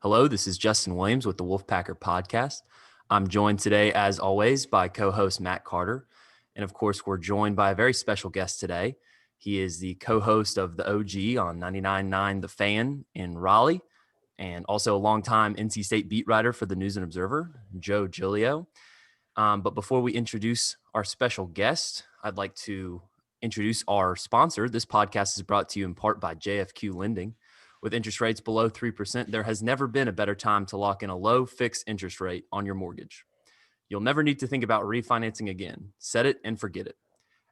Hello, this is Justin Williams with the Wolfpacker Podcast. I'm joined today, as always, by co-host Matt Carter. And of course, we're joined by a very special guest today. He is the co-host of the OG on 99.9 The Fan in Raleigh, and also a longtime NC State beat writer for the News and Observer, Joe Giglio. But before we introduce our special guest, I'd like to introduce our sponsor. This podcast is brought to you in part by JFQ Lending. With interest rates below 3%, there has never been a better time to lock in a low fixed interest rate on your mortgage. You'll never need to think about refinancing again. Set it and forget it.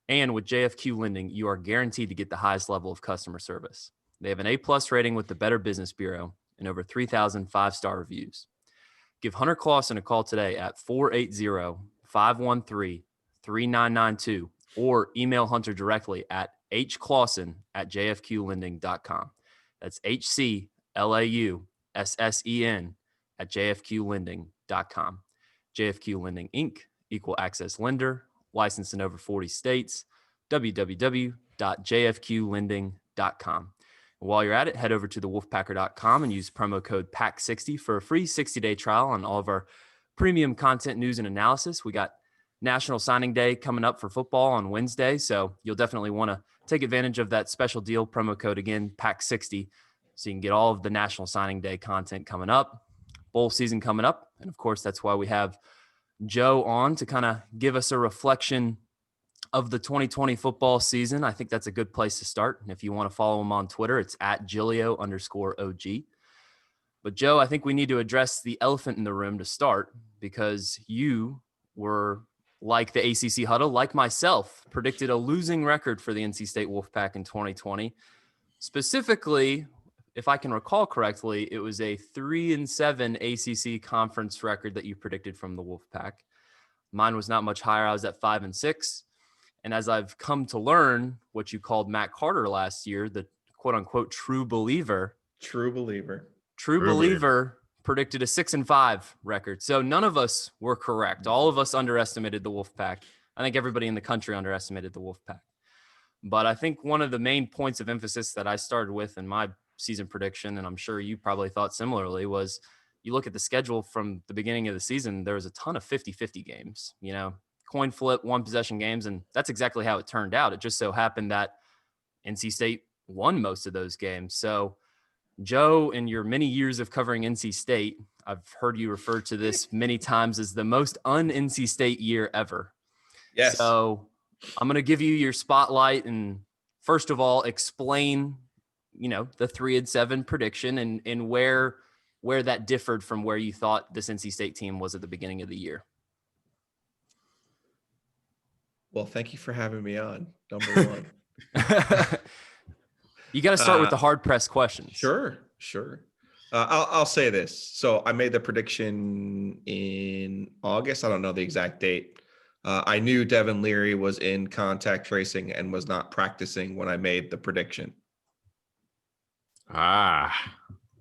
And with JFQ Lending, you are guaranteed to get the highest level of customer service. They have an A+ rating with the Better Business Bureau and over 3,000 5-star reviews. Give Hunter Clausen a call today at 480-513-3992 or email Hunter directly at hclausen@jfqlending.com. That's HCLAUSSEN@jfqlending.com. JFQ Lending, Inc., Equal Access Lender, licensed in over 40 states, www.jfqlending.com. And while you're at it, head over to thewolfpacker.com and use promo code PACK60 for a free 60-day trial on all of our premium content, news, and analysis. We got National Signing Day coming up for football on Wednesday, so you'll definitely want to take advantage of that special deal. Promo code, again, PACK60, so you can get all of the National Signing Day content coming up, bowl season coming up, and of course, that's why we have Joe on to kind of give us a reflection of the 2020 football season. I think that's a good place to start, and if you want to follow him on Twitter, it's at Giglio_OG. But Joe, I think we need to address the elephant in the room to start, because you were, like the ACC Huddle, like myself, predicted a losing record for the NC State Wolfpack in 2020. Specifically, if I can recall correctly, it was a 3-7 ACC conference record that you predicted from the Wolfpack. Mine was not much higher. I was at 5-6. And as I've come to learn, what you called Matt Carter last year, the quote unquote true believer, predicted a 6-5 record. So none of us were correct. All of us underestimated the Wolfpack. I think everybody in the country underestimated the Wolfpack. But I think one of the main points of emphasis that I started with in my season prediction, and I'm sure you probably thought similarly, was you look at the schedule from the beginning of the season, there was a ton of 50-50 games, coin flip, one possession games, and that's exactly how it turned out. It just so happened that NC State won most of those games. So Joe, in your many years of covering NC State, I've heard you refer to this many times as the most un-NC State year ever. Yes. So I'm going to give you your spotlight and first of all, explain, the 3-7 prediction and where that differed from where you thought this NC State team was at the beginning of the year. Well, thank you for having me on, number one. You got to start with the hard-pressed questions. Sure. I'll say this. So I made the prediction in August. I don't know the exact date. I knew Devin Leary was in contact tracing and was not practicing when I made the prediction.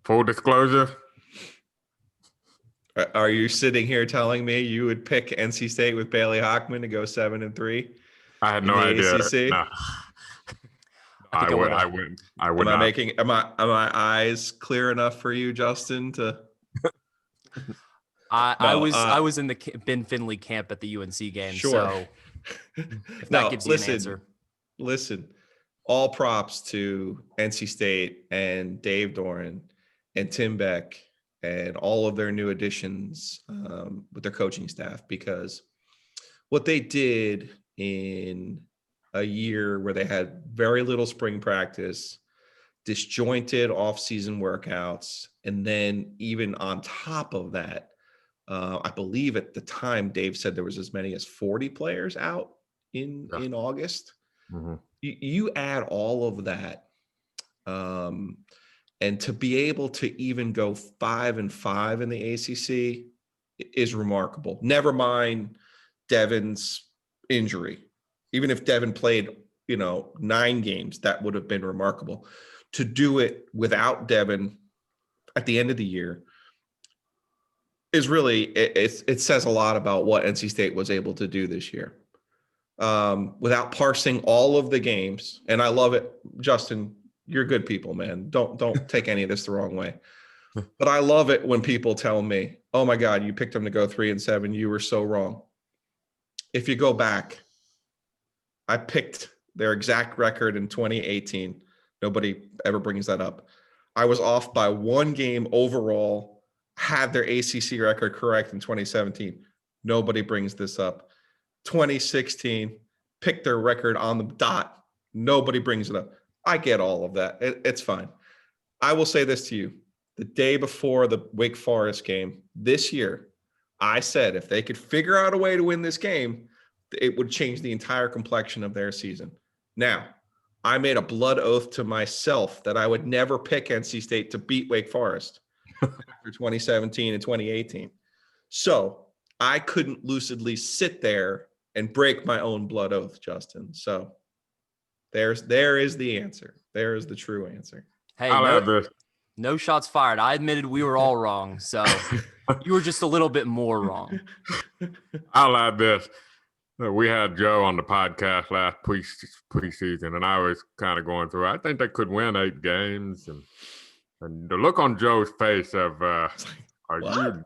Full disclosure. Are you sitting here telling me you would pick NC State with Bailey Hockman to go 7-3? I had no idea. ACC? No. I wouldn't. Am my eyes clear enough for you, Justin? To I was in the Ben Finley camp at the UNC game. Sure. So if that gives you an answer. Listen, all props to NC State and Dave Doeren and Tim Beck and all of their new additions with their coaching staff, because what they did in a year where they had very little spring practice, disjointed off-season workouts, and then even on top of that, I believe at the time Dave said there was as many as 40 players out in August. Mm-hmm. You add all of that, and to be able to even go 5-5 in the ACC is remarkable. Never mind Devin's injury. Even if Devin played, 9 games, that would have been remarkable. To do it without Devin at the end of the year is really, it says a lot about what NC State was able to do this year. Without parsing all of the games, and I love it, Justin, you're good people, man. Don't take any of this the wrong way. But I love it when people tell me, oh my God, you picked them to go 3-7. You were so wrong. If you go back, I picked their exact record in 2018. Nobody ever brings that up. I was off by one game overall, had their ACC record correct in 2017. Nobody brings this up. 2016, picked their record on the dot. Nobody brings it up. I get all of that. It's fine. I will say this to you. The day before the Wake Forest game this year, I said if they could figure out a way to win this game, it would change the entire complexion of their season. Now, I made a blood oath to myself that I would never pick NC State to beat Wake Forest after 2017 and 2018. So I couldn't lucidly sit there and break my own blood oath, Justin. So there is the answer. There is the true answer. Hey, no shots fired. I admitted we were all wrong. So you were just a little bit more wrong. I'll add this. We had Joe on the podcast last preseason, and I was kind of going through. I think they could win 8 games, and the look on Joe's face of, what the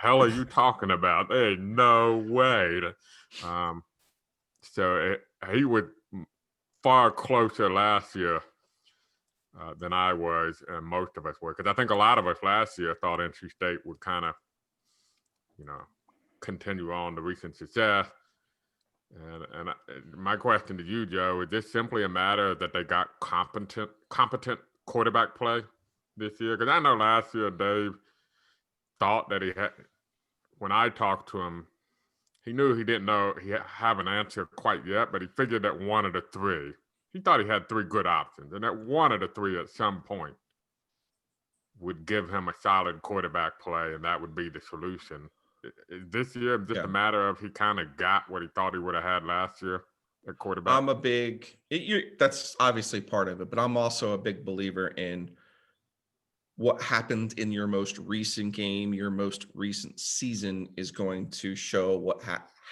hell are you talking about? There ain't no way. He was far closer last year than I was, and most of us were, because I think a lot of us last year thought NC State would kind of, continue on the recent success. And my question to you, Joe, is this simply a matter that they got competent quarterback play this year? Because I know last year Dave thought that he had. When I talked to him, he knew he didn't know he have an answer quite yet, but he figured that one of the 3. He thought he had 3 good options, and that one of the 3 at some point would give him a solid quarterback play, and that would be the solution. Is this year just a matter of he kind of got what he thought he would have had last year at quarterback? That's obviously part of it, but I'm also a big believer in what happened in your most recent game, your most recent season is going to show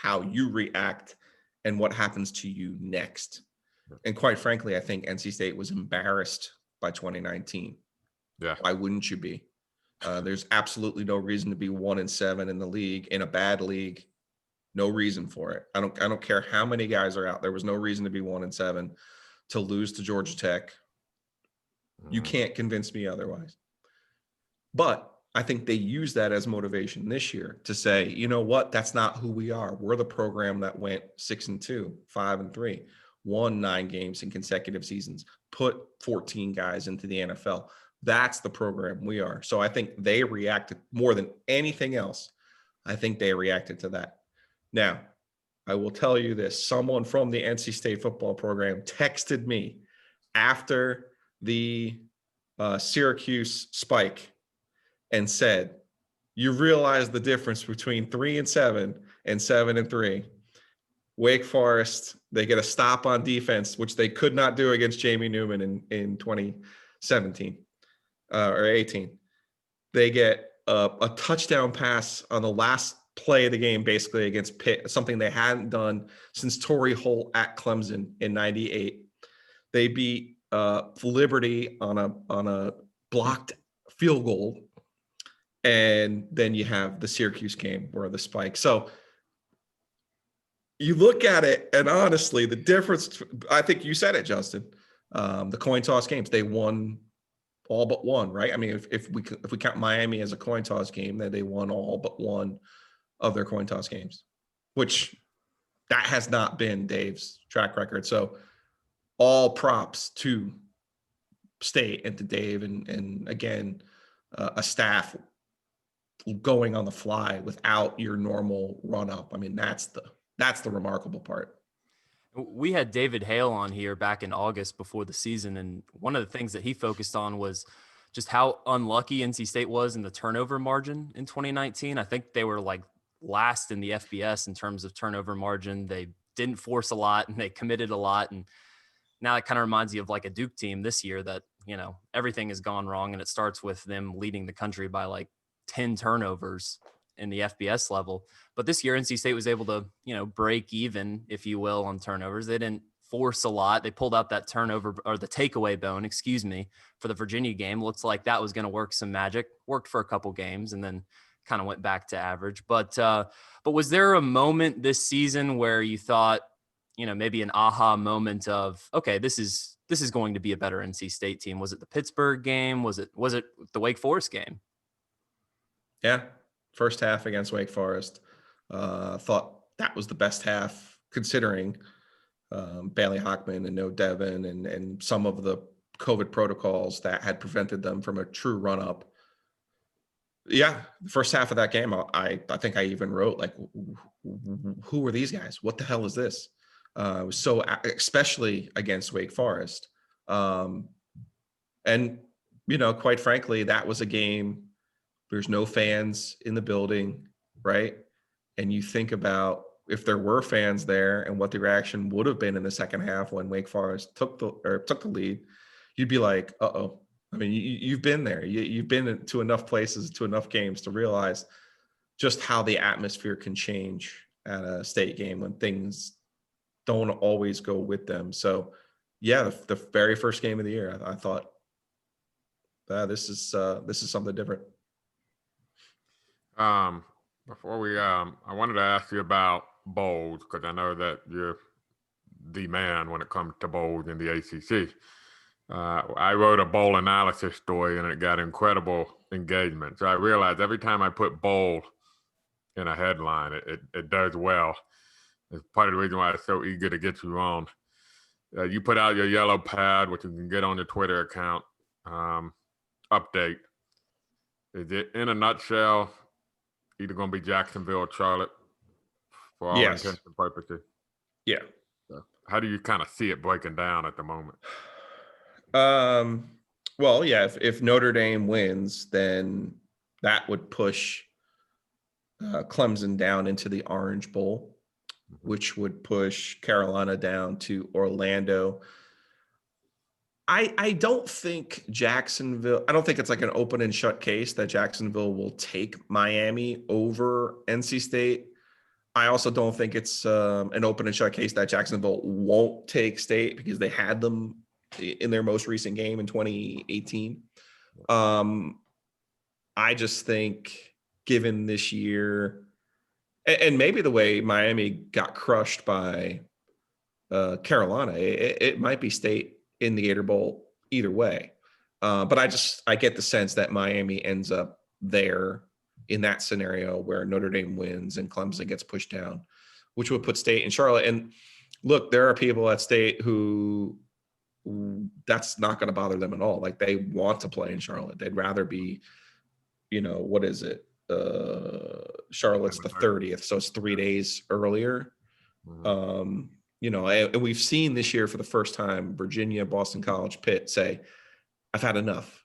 how you react and what happens to you next. And quite frankly, I think NC State was embarrassed by 2019. Yeah. Why wouldn't you be? There's absolutely no reason to be 1-7 in the league, in a bad league. No reason for it. I don't care how many guys are out. There was no reason to be 1-7, to lose to Georgia Tech. You can't convince me otherwise. But I think they use that as motivation this year to say, you know what? That's not who we are. We're the program that went 6-2, 5-3, won 9 games in consecutive seasons, put 14 guys into the NFL. That's the program we are. So I think they reacted more than anything else. I think they reacted to that. Now, I will tell you this. Someone from the NC State football program texted me after the Syracuse spike and said, you realize the difference between 3-7 and 7-3. Wake Forest, they get a stop on defense, which they could not do against Jamie Newman in 2017. Or 18, they get a touchdown pass on the last play of the game, basically against Pitt, something they hadn't done since Torrey Holt at Clemson in '98. They beat Liberty on a blocked field goal, and then you have the Syracuse game where the spike. So you look at it, and honestly, the difference. I think you said it, Justin. The coin toss games, they won. All but one, right? I mean, if we count Miami as a coin toss game, then they won all but one of their coin toss games, which that has not been Dave's track record. So all props to State and to Dave and again, a staff going on the fly without your normal run up. I mean, that's the remarkable part. We had David Hale on here back in August before the season, and one of the things that he focused on was just how unlucky NC State was in the turnover margin in 2019. I think they were like last in the FBS in terms of turnover margin. They didn't force a lot and they committed a lot. And now it kind of reminds you of like a Duke team this year that, everything has gone wrong, and it starts with them leading the country by like 10 turnovers in the FBS level. But this year, NC State was able to, break even, if you will, on turnovers. They didn't force a lot. They pulled out that turnover or the takeaway bone, for the Virginia game. Looks like that was going to work some magic. Worked for a couple games and then kind of went back to average. But was there a moment this season where you thought, maybe an aha moment of, okay, this is going to be a better NC State team? Was it the Pittsburgh game? Was it the Wake Forest game? Yeah. First half against Wake Forest. Thought that was the best half considering Bailey Hockman and no Devin and some of the COVID protocols that had prevented them from a true run up. Yeah, the first half of that game, I think I even wrote, like, who are these guys? What the hell is this? It was so, especially against Wake Forest. And, quite frankly, that was a game, there's no fans in the building, right? And you think about if there were fans there and what the reaction would have been in the second half when Wake Forest took the lead, you'd be like, uh-oh. I mean, you've been there. You've been to enough places, to enough games to realize just how the atmosphere can change at a state game when things don't always go with them. So, yeah, the very first game of the year, I thought, this is something different. Before we, I wanted to ask you about bowls, because I know that you're the man when it comes to bowls in the ACC. I wrote a bowl analysis story and it got incredible engagement. So I realized every time I put bowl in a headline, it does well. It's part of the reason why I'm so eager to get you on. You put out your yellow pad, which you can get on your Twitter account, update. Is it, in a nutshell, either going to be Jacksonville or Charlotte for all intents and purposes? Yeah. So how do you kind of see it breaking down at the moment? Well, yeah, if Notre Dame wins, then that would push Clemson down into the Orange Bowl, which would push Carolina down to Orlando. I don't think Jacksonville, I don't think it's like an open and shut case that Jacksonville will take Miami over NC State. I also don't think it's an open and shut case that Jacksonville won't take State because they had them in their most recent game in 2018. I just think given this year and maybe the way Miami got crushed by Carolina, it might be State in the Gator Bowl either way. But I get the sense that Miami ends up there in that scenario where Notre Dame wins and Clemson gets pushed down, which would put State in Charlotte. And look, there are people at State who that's not going to bother them at all. Like, they want to play in Charlotte. They'd rather be, what is it? Charlotte's the 30th. So it's 3 days earlier. And we've seen this year for the first time, Virginia, Boston College, Pitt say, I've had enough.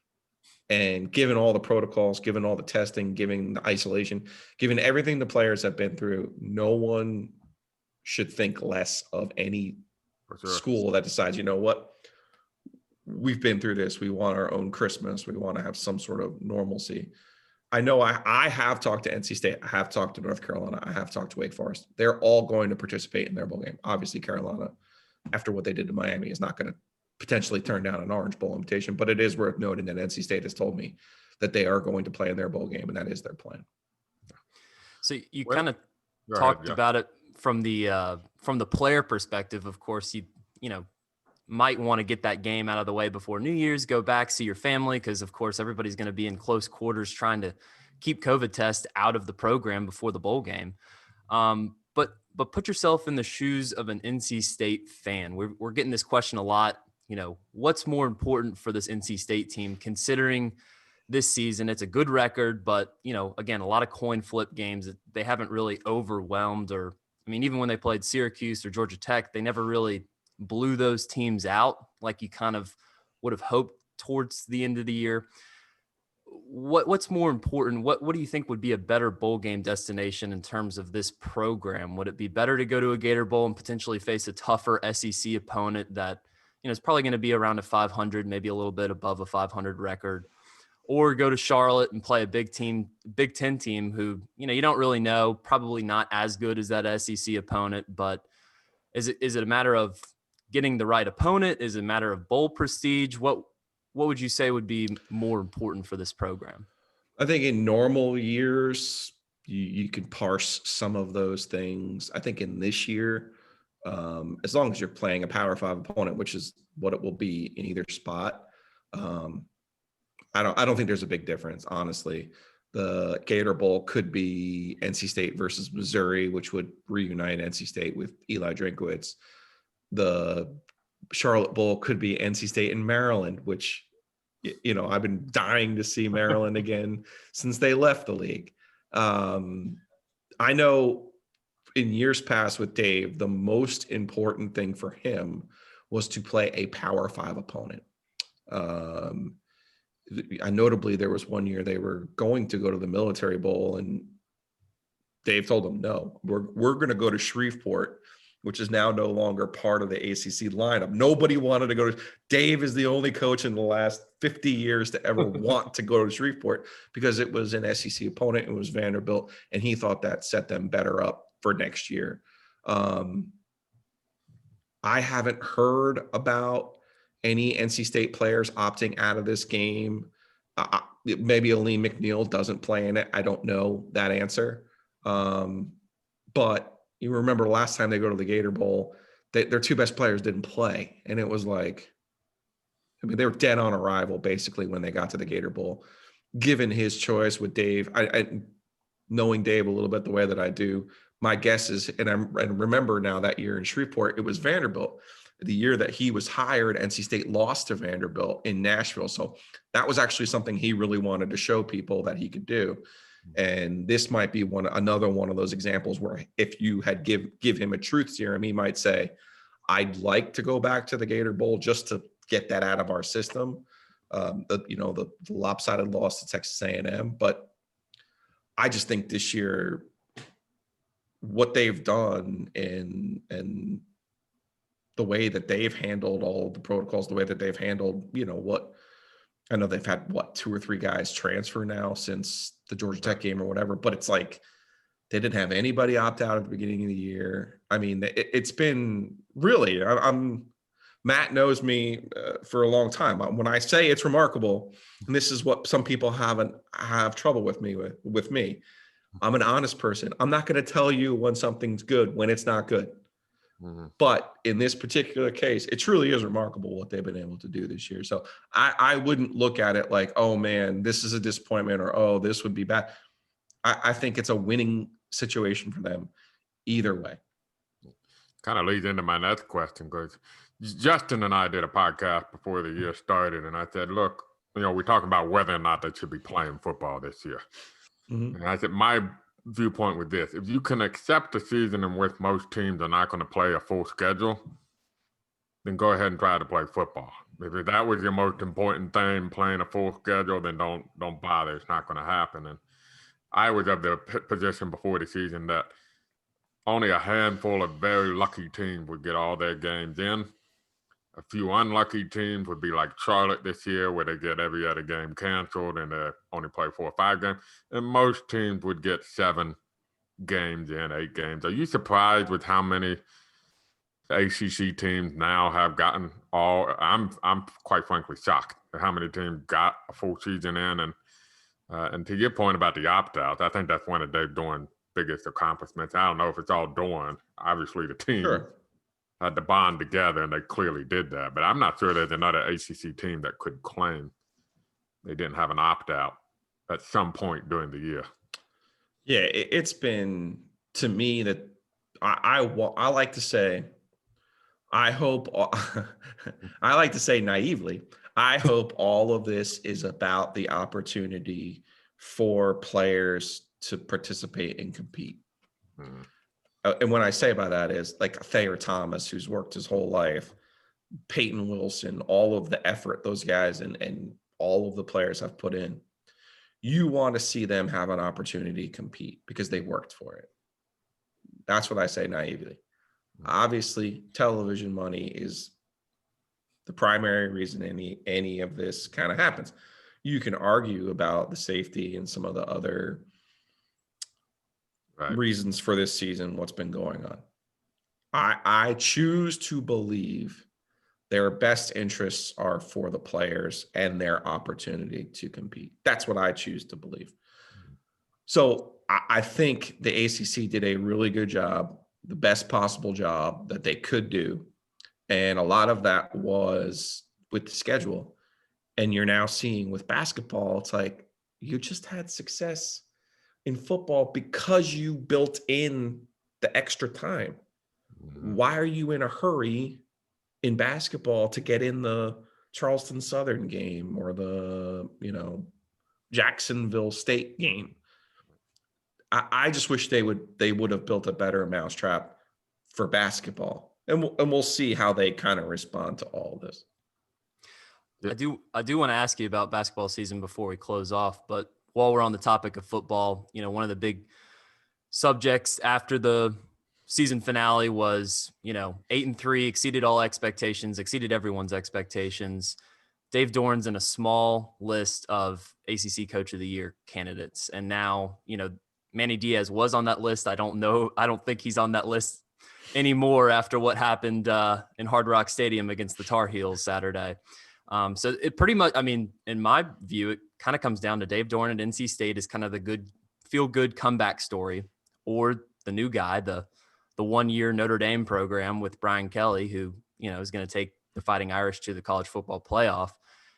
And given all the protocols, given all the testing, given the isolation, given everything the players have been through, no one should think less of any school that decides, you know what, we've been through this. We want our own Christmas. We want to have some sort of normalcy. I know I have talked to NC State. I have talked to North Carolina. I have talked to Wake Forest. They're all going to participate in their bowl game. Obviously, Carolina, after what they did to Miami, is not going to potentially turn down an Orange Bowl invitation. But it is worth noting that NC State has told me that they are going to play in their bowl game, and that is their plan. So you kind of talked about it from the player perspective. Of course, you might want to get that game out of the way before New Year's, go back, see your family, because of course everybody's going to be in close quarters trying to keep COVID tests out of the program before the bowl game. But put yourself in the shoes of an NC State fan. We're getting this question a lot. What's more important for this NC State team considering this season? It's a good record, but again, a lot of coin flip games that they haven't really overwhelmed, or even when they played Syracuse or Georgia Tech, they never really blew those teams out like you kind of would have hoped towards the end of the year. What's more important? What do you think would be a better bowl game destination in terms of this program? Would it be better to go to a Gator Bowl and potentially face a tougher SEC opponent that is probably going to be around a 500, maybe a little bit above a 500 record, or go to Charlotte and play a Big Ten team who you don't really know, probably not as good as that SEC opponent, but is it a matter of getting the right opponent? Is it a matter of bowl prestige? What would you say would be more important for this program? I think in normal years, you can parse some of those things. I think in this year, as long as you're playing a Power 5 opponent, which is what it will be in either spot, I don't think there's a big difference, honestly. The Gator Bowl could be NC State versus Missouri, which would reunite NC State with Eli Drinkwitz. The Charlotte Bowl could be NC State and Maryland, which, you know, I've been dying to see Maryland again since they left the league. I know in years past with Dave, the most important thing for him was to play a Power 5 opponent. Notably, there was one year they were going to go to the Military Bowl, and Dave told them, no, we're going to go to Shreveport, which is now no longer part of the ACC lineup. Nobody wanted to go to. Dave is the only coach in the last 50 years to ever want to go to Shreveport because it was an SEC opponent. It was Vanderbilt, and he thought that set them better up for next year. I haven't heard about any NC State players opting out of this game. Maybe Aleem McNeil doesn't play in it. I don't know that answer. But you remember last time they go to the Gator Bowl, their two best players didn't play. And it was like, I mean, they were dead on arrival basically when they got to the Gator Bowl. Given his choice with Dave, I knowing Dave a little bit the way that I do, my guess is, and I remember now that year in Shreveport, it was Vanderbilt. The year that he was hired, NC State lost to Vanderbilt in Nashville. So that was actually something he really wanted to show people that he could do. And this might be another one of those examples where if you had give him a truth serum, he might say, I'd like to go back to the Gator Bowl just to get that out of our system. The lopsided loss to Texas A&M. But I just think this year, what they've done and the way that they've handled all of the protocols, the way that they've handled, I know they've had 2 or 3 guys transfer now since the Georgia Tech game or whatever, but it's like they didn't have anybody opt out at the beginning of the year. I mean, it's been really, Matt knows me for a long time. When I say it's remarkable, and this is what some people have trouble with me, I'm an honest person. I'm not going to tell you when something's good, when it's not good. Mm-hmm. But in this particular case, it truly is remarkable what they've been able to do this year. So I wouldn't look at it like, oh man, this is a disappointment, or, oh, this would be bad. I think it's a winning situation for them either way. Kind of leads into my next question, because Justin and I did a podcast before the year started, and I said, look, we're talking about whether or not they should be playing football this year. Mm-hmm. And I said, my viewpoint with this, if you can accept the season in which most teams are not going to play a full schedule, then go ahead and try to play football. If that was your most important thing, playing a full schedule, then don't bother. It's not going to happen. And I was of the position before the season that only a handful of very lucky teams would get all their games in. A few unlucky teams would be like Charlotte this year, where they get every other game canceled and they only play 4 or 5 games. And most teams would get 7 games in, 8 games. Are you surprised with how many ACC teams now have gotten all? I'm quite frankly shocked at how many teams got a full season in. And to your point about the opt-outs, I think that's one of Dave Doeren's biggest accomplishments. I don't know if it's all Doeren. Obviously, the team. Sure. Had to bond together, and they clearly did that. But I'm not sure there's another ACC team that could claim they didn't have an opt-out at some point during the year. Yeah, it's been, to me, that I like to say, I like to say naively, I hope all of this is about the opportunity for players to participate and compete. Mm-hmm. And when I say by that is like Thayer Thomas, who's worked his whole life, Peyton Wilson, all of the effort those guys and all of the players have put in. You want to see them have an opportunity to compete because they worked for it. That's what I say naively. Obviously, television money is the primary reason any of this kind of happens. You can argue about the safety and some of the other reasons for this season, what's been going on. I choose to believe their best interests are for the players and their opportunity to compete. That's what I choose to believe. So I think the ACC did a really good job, the best possible job that they could do. And a lot of that was with the schedule. And you're now seeing with basketball, it's like you just had success in football because you built in the extra time. Why are you in a hurry in basketball to get in the Charleston Southern game or the, Jacksonville State game? I just wish they would have built a better mousetrap for basketball, and we'll see how they kind of respond to all of this. I do want to ask you about basketball season before we close off, but while we're on the topic of football, one of the big subjects after the season finale was, 8-3, exceeded all expectations, exceeded everyone's expectations. Dave Doeren's in a small list of ACC Coach of the Year candidates, and now, Manny Diaz was on that list. I don't think he's on that list anymore after what happened in Hard Rock Stadium against the Tar Heels Saturday. So it pretty much, in my view, it kind of comes down to Dave Doeren at NC State is kind of the feel-good comeback story, or the new guy, the 1-year Notre Dame program with Brian Kelly, who, is going to take the Fighting Irish to the college football playoff.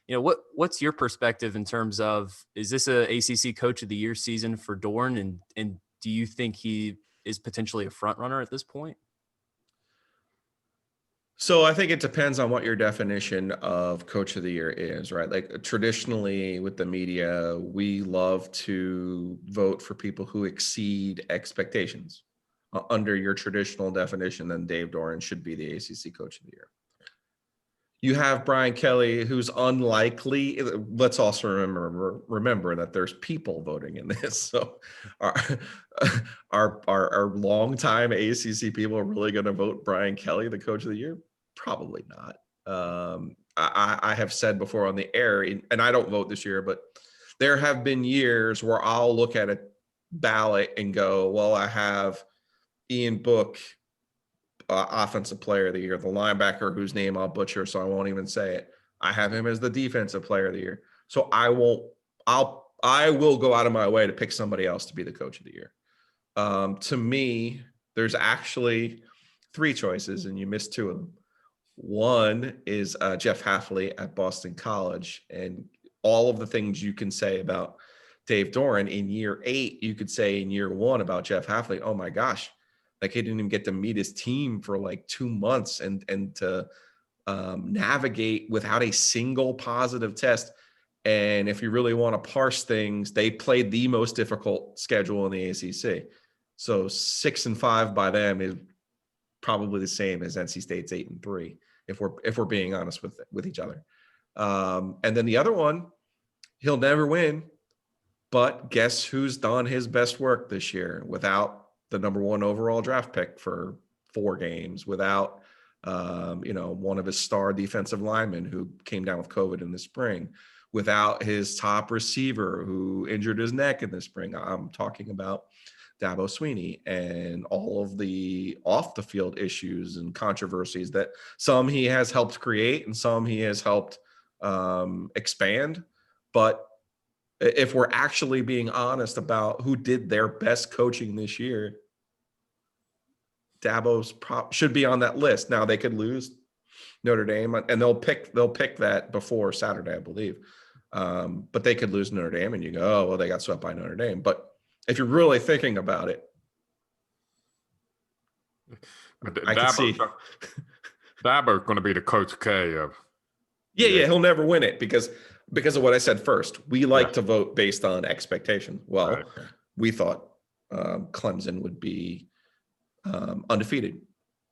What's your perspective in terms of, is this a ACC Coach of the Year season for Doeren? And do you think he is potentially a front runner at this point? So I think it depends on what your definition of Coach of the Year is, right? Like traditionally with the media, we love to vote for people who exceed expectations. Under your traditional definition, then Dave Doeren should be the ACC Coach of the Year. You have Brian Kelly, who's unlikely. Let's also remember that there's people voting in this. So our longtime ACC people are really going to vote Brian Kelly the Coach of the Year? Probably not. I have said before on the air, and I don't vote this year, but there have been years where I'll look at a ballot and go, well, I have Ian Book, Offensive Player of the Year, the linebacker whose name I'll butcher, so I won't even say it. I have him as the Defensive Player of the Year. So I will go out of my way to pick somebody else to be the Coach of the Year. To me, there's actually 3 choices, and you missed 2 of them. One is Jeff Hafley at Boston College, and all of the things you can say about Dave Doeren in year 8, you could say in year 1 about Jeff Hafley. Oh my gosh, like he didn't even get to meet his team for like 2 months and to navigate without a single positive test. And if you really want to parse things, they played the most difficult schedule in the ACC. So 6-5 by them is probably the same as NC State's 8-3, if we're being honest with each other. And then the other one, he'll never win, but guess who's done his best work this year without the number 1 overall draft pick for 4 games, without one of his star defensive linemen who came down with COVID in the spring, without his top receiver who injured his neck in the spring. I'm talking about Dabo Sweeney, and all of the off the field issues and controversies that some he has helped create and some he has helped expand. But if we're actually being honest about who did their best coaching this year, Dabo's should be on that list. Now they could lose Notre Dame, and they'll pick that before Saturday, I believe. But they could lose Notre Dame, and you go, oh well, they got swept by Notre Dame. But if you're really thinking about it, I can see Dabo's going to be the Coach K of. Yeah, he'll never win it because of what I said first. We like to vote based on expectation. Well, we thought Clemson would be undefeated.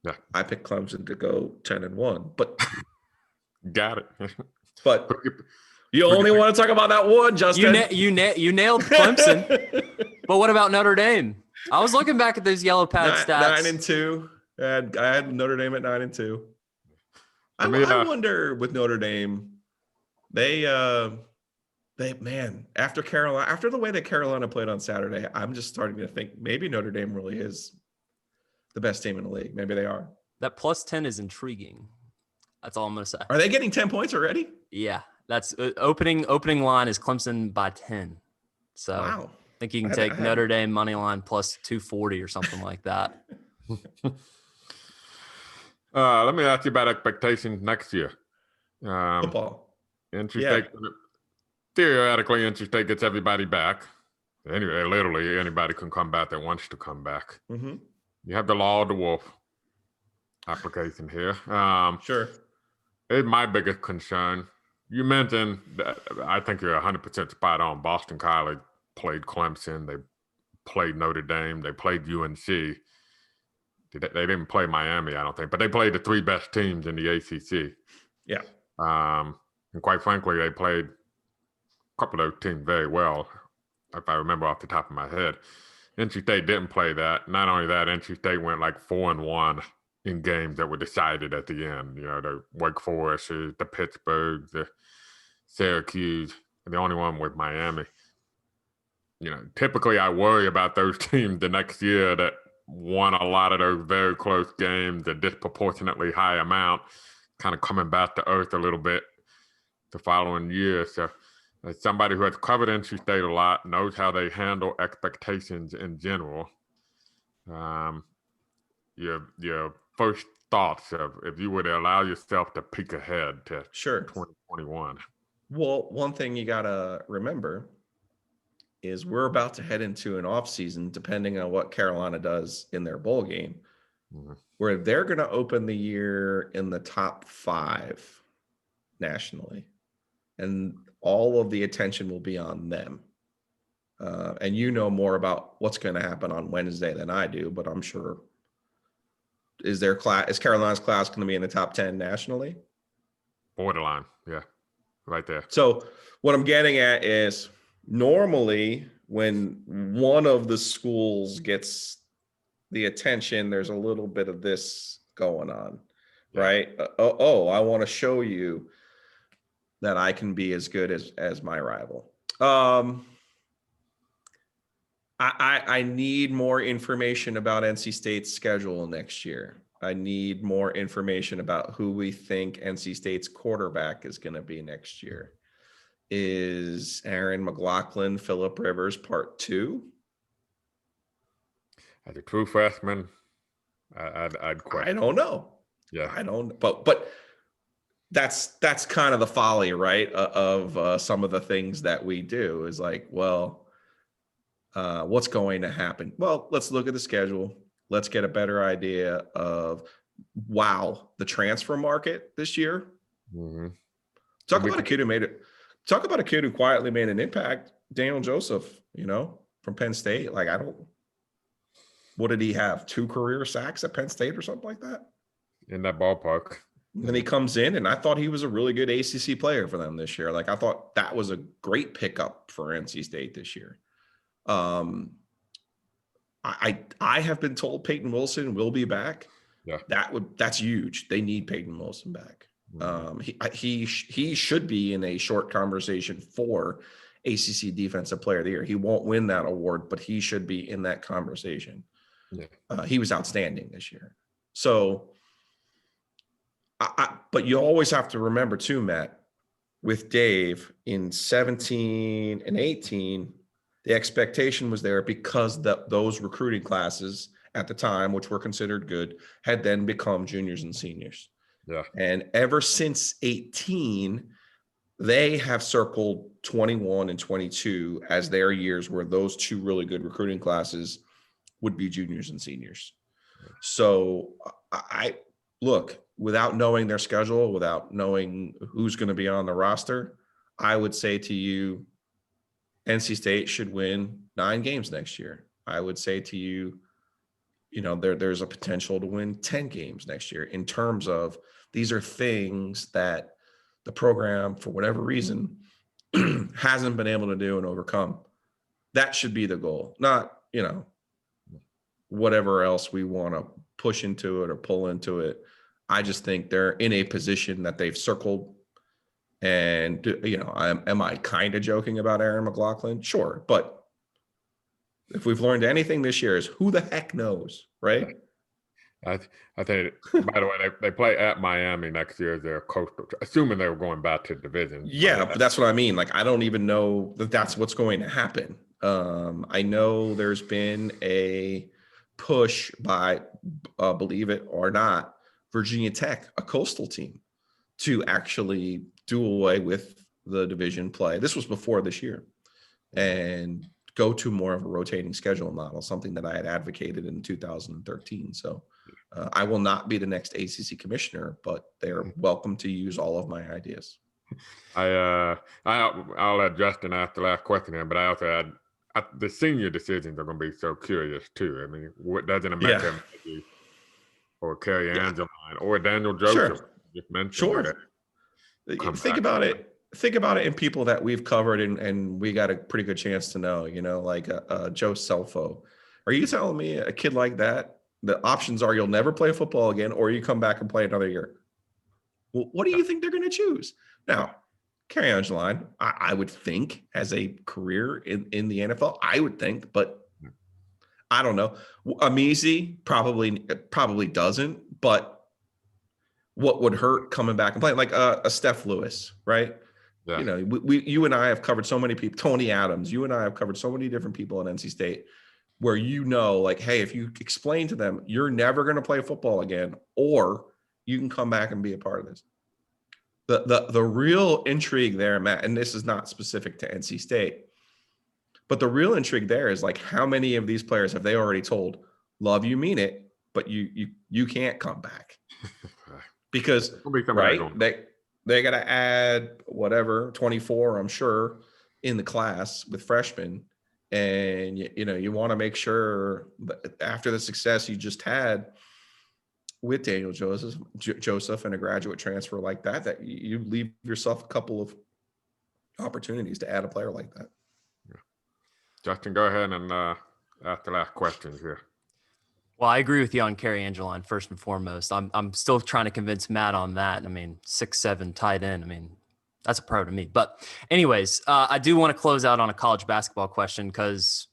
Yeah, I picked Clemson to go 10-1, but got it. But you only want to talk about that one, Justin. You nailed Clemson. But what about Notre Dame? I was looking back at those yellow pad stats. 9-2. I had Notre Dame at 9-2. I wonder with Notre Dame, they man, after the way that Carolina played on Saturday, I'm just starting to think maybe Notre Dame really is the best team in the league. Maybe they are. That plus 10 is intriguing. That's all I'm going to say. Are they getting 10 points already? Yeah, that's opening line is Clemson by 10. So Wow. I think you can take Notre Dame money line plus 240 or something like that. Let me ask you about expectations next year. Football. NC State, theoretically, NC State gets everybody back. Anyway, literally anybody can come back that wants to come back. Mm-hmm. You have the Law of the Wolf application here. Sure. It's my biggest concern. You mentioned that I think you're 100% spot on. Boston College played Clemson. They played Notre Dame. They played UNC. They didn't play Miami, I don't think, but they played the three best teams in the ACC. Yeah. And quite frankly, they played a couple of those teams very well, if I remember off the top of my head. NC State didn't play that. Not only that, NC State went like 4-1 in games that were decided at the end. You know, the Wake Forest, the Pittsburgh, the Syracuse, and the only one with Miami. You know, typically I worry about those teams the next year that won a lot of those very close games, a disproportionately high amount, kind of coming back to earth a little bit the following year. So as somebody who has covered NC State a lot, knows how they handle expectations in general, your first thoughts of if you were to allow yourself to peek ahead to 2021. Well, one thing you got to remember is we're about to head into an off season, depending on what Carolina does in their bowl game, where they're going to open the year in the top 5 nationally. And all of the attention will be on them. And you know more about what's going to happen on Wednesday than I do, but I'm sure. Is Carolina's class going to be in the top 10 nationally? Borderline. Yeah. Right there. So what I'm getting at is normally when one of the schools gets the attention, there's a little bit of this going on, right? I want to show you that I can be as good as my rival. I need more information about NC State's schedule next year. I need more information about who we think NC State's quarterback is going to be next year. Is Aaron McLaughlin, Phillip Rivers part 2? As a true freshman, I'd question. I don't know. Yeah, I don't. But that's kind of the folly, right? Of some of the things that we do is like, well, what's going to happen? Well, let's look at the schedule. Let's get a better idea of, the transfer market this year. Mm-hmm. Talk about a kid who quietly made an impact. Daniel Joseph, from Penn State. Like, what did he have? 2 career sacks at Penn State or something like that? In that ballpark. And then he comes in, and I thought he was a really good ACC player for them this year. Like, I thought that was a great pickup for NC State this year. I have been told Peyton Wilson will be back. Yeah, that's huge. They need Peyton Wilson back. He should be in a short conversation for ACC Defensive Player of the Year. He won't win that award, but he should be in that conversation. Yeah. He was outstanding this year. So, but you always have to remember too, Matt, with Dave in 17 and 18, the expectation was there because those recruiting classes at the time, which were considered good, had then become juniors and seniors. Yeah. And ever since 18, they have circled 21 and 22 as their years where those 2 really good recruiting classes would be juniors and seniors. So I look, without knowing their schedule, without knowing who's going to be on the roster, I would say to you, NC State should win 9 games next year. I would say to you, there's a potential to win 10 games next year in terms of these are things that the program, for whatever reason, hasn't been able to do and overcome. That should be the goal, not, whatever else we want to push into it or pull into it. I just think they're in a position that they've circled. And, am I kind of joking about Aaron McLaughlin? Sure. But if we've learned anything this year is who the heck knows, right? I think. By the way, they play at Miami next year as their coastal. Assuming they were going back to the division. Yeah, but that's what I mean. Like, I don't even know that that's what's going to happen. I know there's been a push by, believe it or not, Virginia Tech, a coastal team, to actually do away with the division play. This was before this year, and go to more of a rotating schedule model, something that I had advocated in 2013. So I will not be the next ACC commissioner, but they're welcome to use all of my ideas. I'll let Justin ask the last question here, but I also had the senior decisions are going to be so curious too. I mean, what doesn't it make him or Kerry Angeline or Daniel Joseph just mentioned? Sure. Think about it. Think about it in people that we've covered and we got a pretty good chance to know, like Joe Selfo. Are you telling me a kid like that, the options are you'll never play football again, or you come back and play another year? Well, what do you think they're going to choose? Now, Kerry Angeline, I would think, has a career in the NFL. I would think, but I don't know. Amizi probably doesn't, but what would hurt coming back and playing? Like a Steph Lewis, right? Yeah. You and I have covered so many people, Tony Adams, you and I have covered so many different people at NC State where, like, hey, if you explain to them, you're never going to play football again, or you can come back and be a part of this. The real intrigue there, Matt, and this is not specific to NC State, but the real intrigue there is like, how many of these players have they already told, love you, mean it, but you can't come back? Because, right, they got to add whatever, 24, I'm sure, in the class with freshmen. And, you want to make sure that after the success you just had with Daniel Joseph and a graduate transfer like that you leave yourself a couple of opportunities to add a player like that. Yeah. Justin, go ahead and ask the last questions here. Well, I agree with you on Kerry Angeline, first and foremost. I'm still trying to convince Matt on that. I mean, 6'7" tight end. I mean, that's a pro to me. But anyways, I do want to close out on a college basketball question because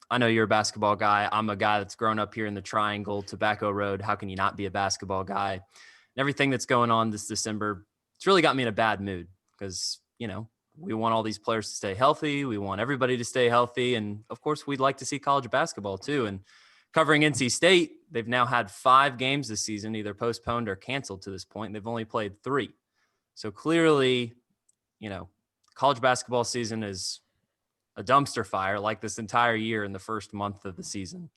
I know you're a basketball guy. I'm a guy that's grown up here in the Triangle, Tobacco Road. How can you not be a basketball guy? And everything that's going on this December, it's really got me in a bad mood because, we want all these players to stay healthy. We want everybody to stay healthy. And, of course, we'd like to see college basketball too. And covering NC State, they've now had 5 games this season, either postponed or canceled to this point. They've only played 3. So clearly, college basketball season is a dumpster fire like this entire year in the first month of the season.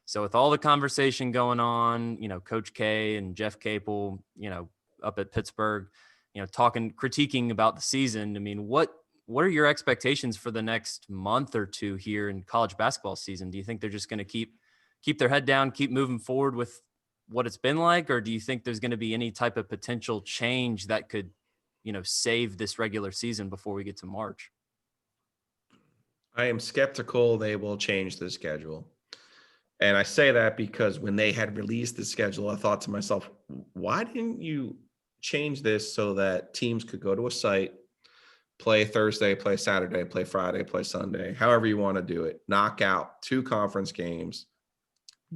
So with all the conversation going on, Coach K and Jeff Capel, up at Pittsburgh, critiquing about the season. I mean, what are your expectations for the next month or two here in college basketball season? Do you think they're just going to keep their head down, keep moving forward with what it's been like? Or do you think there's going to be any type of potential change that could, save this regular season before we get to March? I am skeptical they will change the schedule. And I say that because when they had released the schedule, I thought to myself, why didn't you change this so that teams could go to a site, play Thursday, play Saturday, play Friday, play Sunday, however you want to do it, knock out 2 conference games,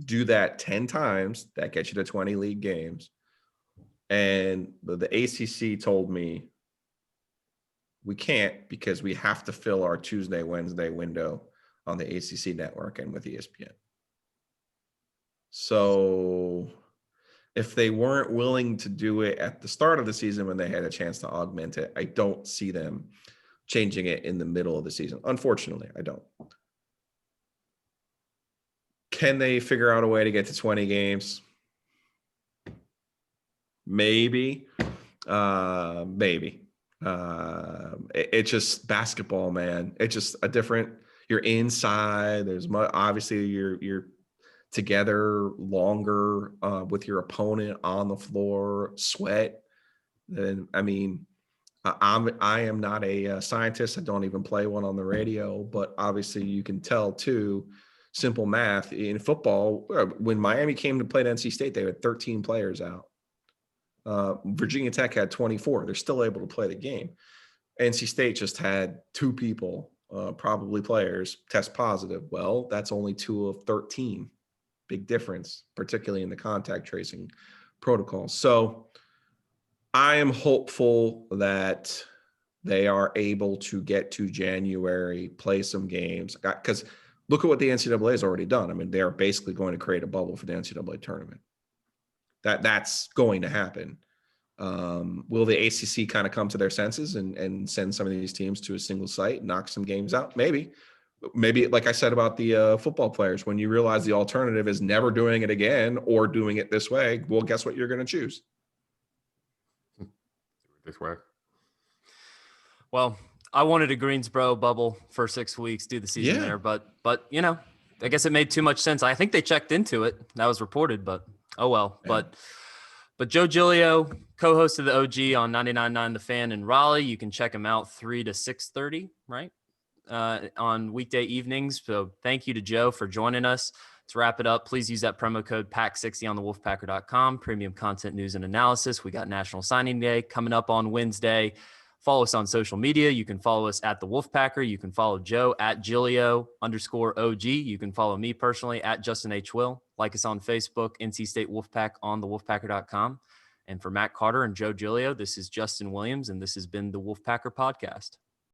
do that 10 times, that gets you to 20 league games. And the ACC told me we can't because we have to fill our Tuesday, Wednesday window on the ACC network and with ESPN. So if they weren't willing to do it at the start of the season when they had a chance to augment it, I don't see them changing it in the middle of the season. Unfortunately, I don't. Can they figure out a way to get to 20 games? Maybe. Maybe. It's just basketball, man. It's just a different, you're inside. There's obviously you're together longer with your opponent on the floor, sweat. And I mean, I am not a scientist. I don't even play one on the radio, but obviously you can tell too, simple math in football. When Miami came to play at NC State, they had 13 players out. Virginia Tech had 24. They're still able to play the game. NC State just had 2 people, probably players, test positive. Well, that's only 2 of 13. big difference, particularly in the contact tracing protocol. So I am hopeful that they are able to get to January, play some games, because look at what the NCAA has already done. I mean, they are basically going to create a bubble for the NCAA tournament. That's going to happen. Will the ACC kind of come to their senses and send some of these teams to a single site, knock some games out? Maybe, like I said about the football players, when you realize the alternative is never doing it again or doing it this way, well, guess what you're going to choose? This way. Well, I wanted a Greensboro bubble for 6 weeks, do the season there, but I guess it made too much sense. I think they checked into it. That was reported, but oh well. Yeah. But Joe Giglio, co-host of the OG on 99.9 The Fan in Raleigh. You can check him out 3 to 6:30, right, on weekday evenings. So thank you to Joe for joining us. To wrap it up, please use that promo code PACK60 on the Wolfpacker.com. Premium content, news, and analysis. We got National Signing Day coming up on Wednesday. Follow us on social media. You can follow us at the Wolfpacker. You can follow Joe at Giglio_OG. You can follow me personally at Justin H. Will. Like us on Facebook, NC State Wolfpack on the Wolfpacker.com. And for Matt Carter and Joe Giglio, this is Justin Williams, and this has been the Wolfpacker Podcast.